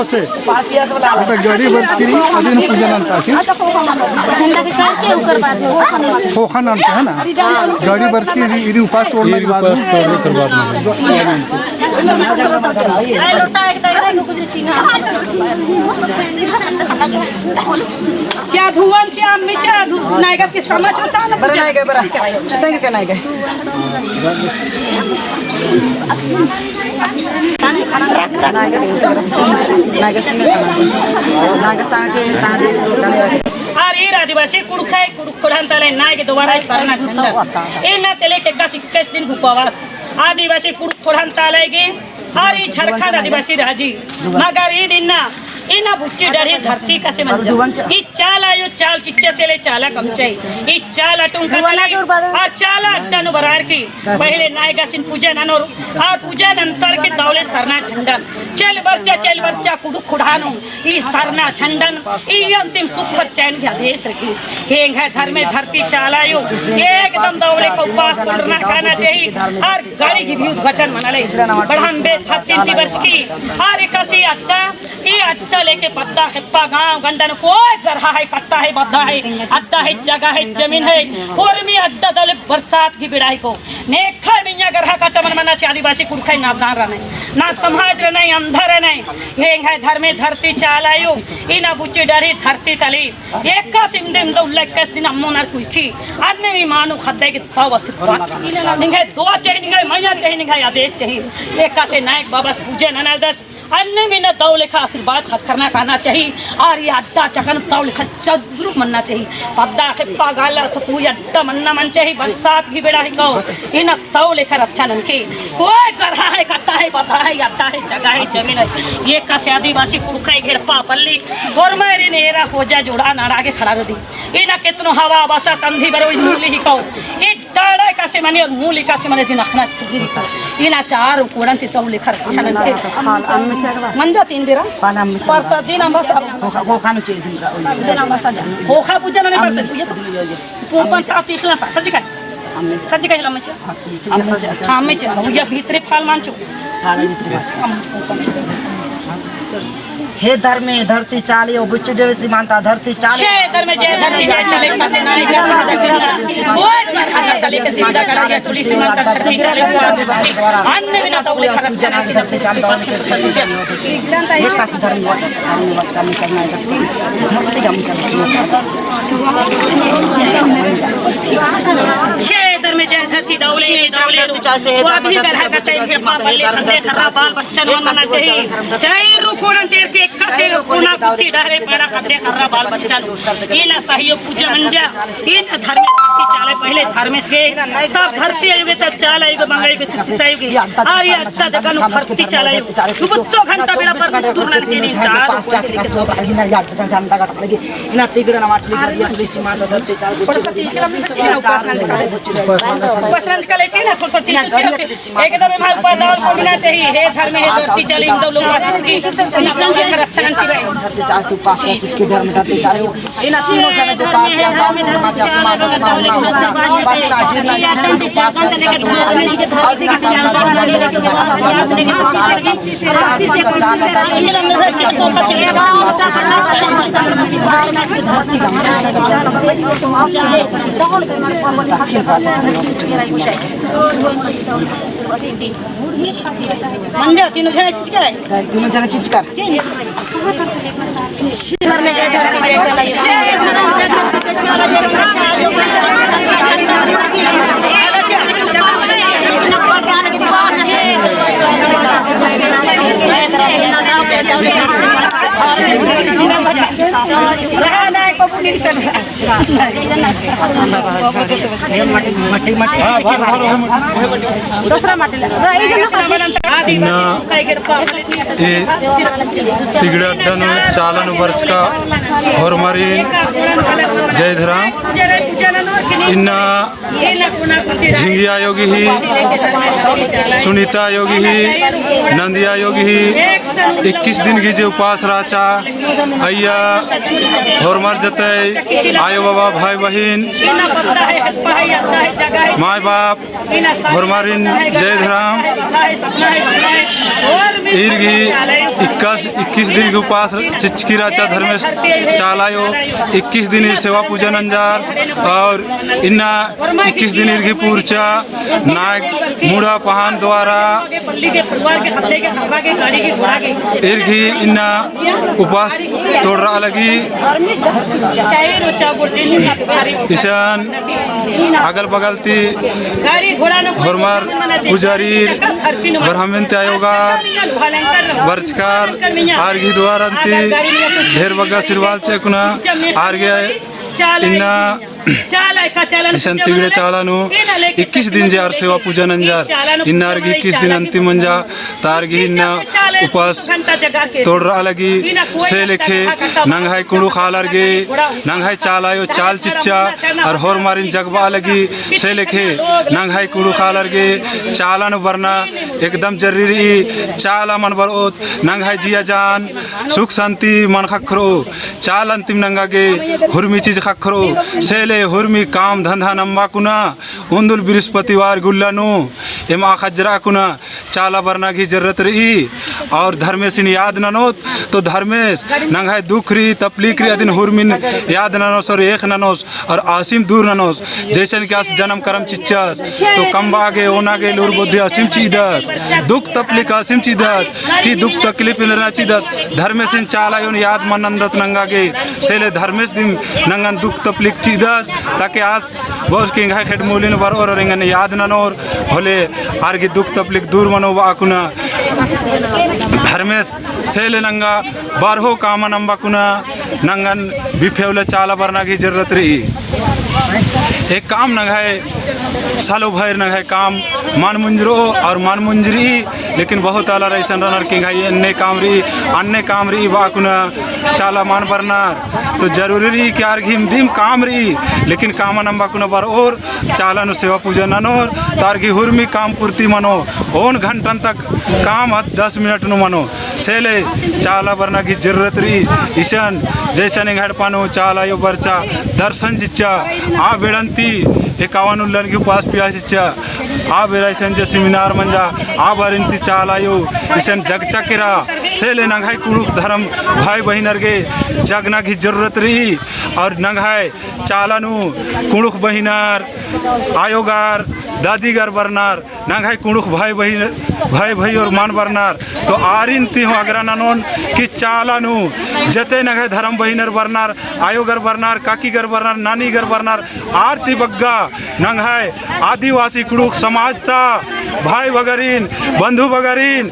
से गड़ी बरसकिरी अधीन पूजन अंता की खोखन अंत है ना गड़ी बरसकिरी इरी उपास तोड़ने के बाद क्या धुआं क्या अम्मी क्या नायका की समझ होता ना बड़ा नायका बड़ा किसने क्या नायका अरे आदिवासी कुड़खाई कुड़खोड़ांताले नाय के दोबारा इस करना झंडा ए ना तेले के 21 दिन उपवास आदिवासी कुड़खोड़ांताले के अरे झारखंड आदिवासी राजी मगर ये दिन ना इना बुच्ची डरी धरती का से मंजर ई चाल आयो चाल चिच्चे से ले चाला कमचाई ई चाल अटुंका तली आ चाला अड्डा बरार की पहले नायका सिन पूजन अनोर आ पूजन अंतर के दौले सरना झंडन चल बच्चा कुडुक खुड़ानो ई सरना झंडन ई अंतिम सुख चैन के आदेश रखी हेंग है धर्म में धरती चालायो एकदम दौले को उपास करना खाना चाहिए और गाड़ी की भी उद्घाटन मनाले बढ़म बे चिंती बच की और कसी अड्डा ई अड्डा लेके पत्ता हिप्पा गांव गंडन कोई गरहा है कट्टा है बद्दा है अड्डा है जगह है जमीन है और मी अड्डा दले बरसात की बिड़ाई को नेखा मिया गरहा कट्टा मन मना चे आदिवासी कुड़खाई नादान रहने ना समाज रहने अंधा रहने हेंग है धर्मे धरती चालायो इना बुच्ची डरी धरती तली एक का सिंधे में 21 दिन अम्मो नर कुछ अन्य भी मानो खद्दे की तव सिपात निगे दो चाहिए निगे मैया चाहिए निगे आदेश चाहिए एक का से नायक बाबा पूजे ननदस अन्य में न तव लिखा आशीर्वाद करना खाना चाहिए और ये अड्डा चकन तव लिखा जरूर मनना चाहिए पद्दा के पागल तो कोई अड्डा मनना मन चाहिए बरसात की बेड़ा ही कहो इन तव लेकर अच्छा नन के कोई गरहा है कट्टा है पता है अड्डा है जगह है जमीन है ये का से आदिवासी कुड़खाई घेरपा पल्ली और मेरी नेरा हो जा जोड़ा नाड़ा के खड़ा कर दी इना कितनो हवा बसा तंधी बरो मूली ही कहो ये डाड़ा का से माने और मूली का से माने दिन अखना छुगी इना चार कोड़न ती तव लेकर अच्छा नन के मंजा तीन दिरा परसा दिन हम बस खोखा नु चाहिए दिन हम बस जा खोखा पूजा नहीं परसा पूजा तो पंच आप तीखला सच का लम्मे हां में या भीतरे फाल मानचो हे धर्म में धरती चाली और बुच्ची डेरे से मानता धरती चाली छे धर्म में जय धरती चाले कसे नारी का दशना ओए कर तले के जिंदा करा के सुली से मानता धरती चाले अन्य बिना तो खरब जना की धरती चाले एक का धर्म बस का में करना है धरती हम छे धर्म में जय धरती दौले वो अभी गधा का चाहिए पापले खंडे खरा बाल बच्चन होना चाहिए चाहे रुकोन तेर के कसे रुकोना कुची डरे पैड़ा खंडे खरा बाल बच्चन इना सहयोग पूजा मंजा इन धर्म धरती चाले पहले धर्म से तब धरती आयोगे तब चाल आयोगे मंगाई के शिक्षा आयोगे और ये अच्छा जगह नु धरती चाल आयोगे सुबह 100 घंटा बेला पर दूरन के नहीं चार ना याद जानता का लगे इना तिगड़ा ना माटली कर दिया कृषि माता धरती चाल पर सती के लम्बे बच्चे ना उपसंज का ले चाहिए ना थोड़ी एकदम हमारे ऊपर दाल को बिना चाहिए हे धर्म है धरती चाली हम लोग की अपना के रक्षा नहीं करे धरती चाल तो पास चीज के धर्म धरती चाली इन तीनों जने जो पास या माता समाज बात का जीना के पास और मंजा तीनों जना चीज कर तीनों जना चीज कर तिगड़न चालन वर्ष का हरमरीन जयधराम इन्ना झिंगिया योगी ही सुनीता योगी ही नंदिया योगी ही 21 दिन की जो उपास राचा अय्या हरमर जते नंगाई आयो बाबा भाई बहन माय बाप हरमारिन जय धराम इर्गी 21 दिन के उपास चिचकिराचा धर्मेश चालायो 21 दिन सेवा पूजन अंजार और इन्ना 21 दिन इर्गी पूर्चा नायक मुड़ा पहान द्वारा इर्गी इन्ना उपास तोड़ रहा लगी ईशान अगल बगल ती हरमार पुजारी ब्राह्मण आयोगार वर्चकार आर्गी द्वारंती ढेर बग्गा सिरवाल से कुना आर्गे इन्ना ईशान तिगड़े चालानु 21 दिन जार सेवा पूजन अंजार इन्नार्गी 21 दिन अंतिम अंजा तारगी इन्ना उपास तोड़ रहा लगी से लेखे नंगाई कुड़ू खालरगे नंगाई चालायो चाल चिच्चा और होर मारिन जगबा लगी से लेखे नंगाई कुड़ू खालरगे चालन बरना एकदम जरूरी चाला मन बरोत नंगाई जिया जान सुख शांति मन खखरो चाल अंतिम नंगागे हुरमी चीज खखरो से हुर्मी काम धंधा नम्बा कुना उन्दुल बृहस्पतिवार गुल्लानु एम आखजरा कुना चाला बरना की जरूरत रही और धर्मेश याद ननोत तो धर्मेश नंगाई दुख री तपलीक री अदिन हुर्मिन याद ननोस और एक ननोस और आसिम दूर ननोस जैसन के जन्म करम चिच्चस तो कम आगे ओनागे लूर बुद्धि आसिम चीदस दुख तपलीक आसिम चीदस की दुख तकलीफ न चीदस धर्मेश चाला योन याद मनंदत नंगागे सेले धर्मेश दिन नंगन दुख तपलीक चीदस ताकि आज बहुत किंग है खेड मूलिन बर और रेंगन याद ननोर होले आर्गी दुख तपलीक दूर मनो वाकुना धर्मेश सेले नंगा बारहो काम नंबा कुना नंगन बिफेवले चाला बरना की जरूरत रही एक काम नंगाए सालो भर नंगाए काम मान मुंजरो और मान मुंजरी लेकिन बहुत आला रईसन रनर किंग है अन्य काम रही वाकुना चाला मान बरनार तो जरूरी रही कि आर्घिम दिम काम रही लेकिन काम नंबा कुना बर और चाला नु सेवा पूजन ननोर तारगी हुर्मी काम पूर्ति मनो ओन घंटन तक काम 10 मिनट नु मनो सेले चाला बरना की जरूरत रही ईशन जैसन घड़ पानो चाला यो बरचा दर्शन चिच्चा आ बेड़ंती 51 उल्लन के पास पिया चिच्चा आ बेराइसन जे सेमिनार मंजा आ बरिंती चाला यो ईशन जगचकिरा सेले नंगाई कुड़ुख धर्म भाई बहिनर गे जगना की जरूरत रही और नंगाई चालानु कुड़ुख बहिनार आयोगार दादीगर बरनार नंगाई कुड़ुख भाई भाई और मान बरनार तो आरिन ती हो अग्रा ननोन कि चालानु जते नंगाई धर्म बहिनर बरनार आयोगर बरनार काकीगर बरनार नानीगर बरनार आरती बग्गा नंगाई आदिवासी कुड़ुख समाजता भाई बगरीन बंधु बगरीन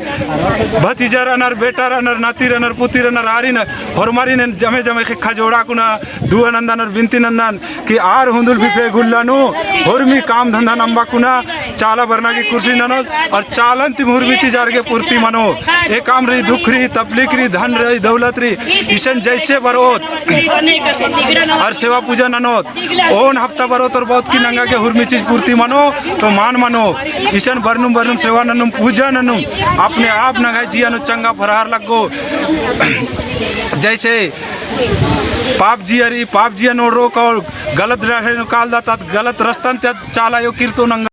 भतीजा रनर बेटा रनर नाती रनर पुती रनर आरिन हरमारिन जमे जमे के खजोड़ा कुना दुआ नंदन और बिनती नंदन कि आर हुंदुल बिफे गुल्लानु हुर्मी काम धंधा नंबा कुना चाला बरना की कुर्सी ननोद और चालन ती हुर्मी चीजार के पूर्ति मनो एक काम रही दुख रही तपलीक रही धन रही दौलत रही ईशन जैसे बरोत और सेवा पूजा ननोद ओन हफ्ता बरोत और बहुत की नंगा के हुर्मी चीज पूर्ति मनो तो मान मनो ईशन बरनुम बरनुम सेवा ननुम पूजा ननुम अपने आप नंगाई जिया नु चंगा फरहार लगो जैसे पाप जिया नो रोक और गलत रहे निकाल दाता गलत रस्तन चाला यो कीर्तो नंगा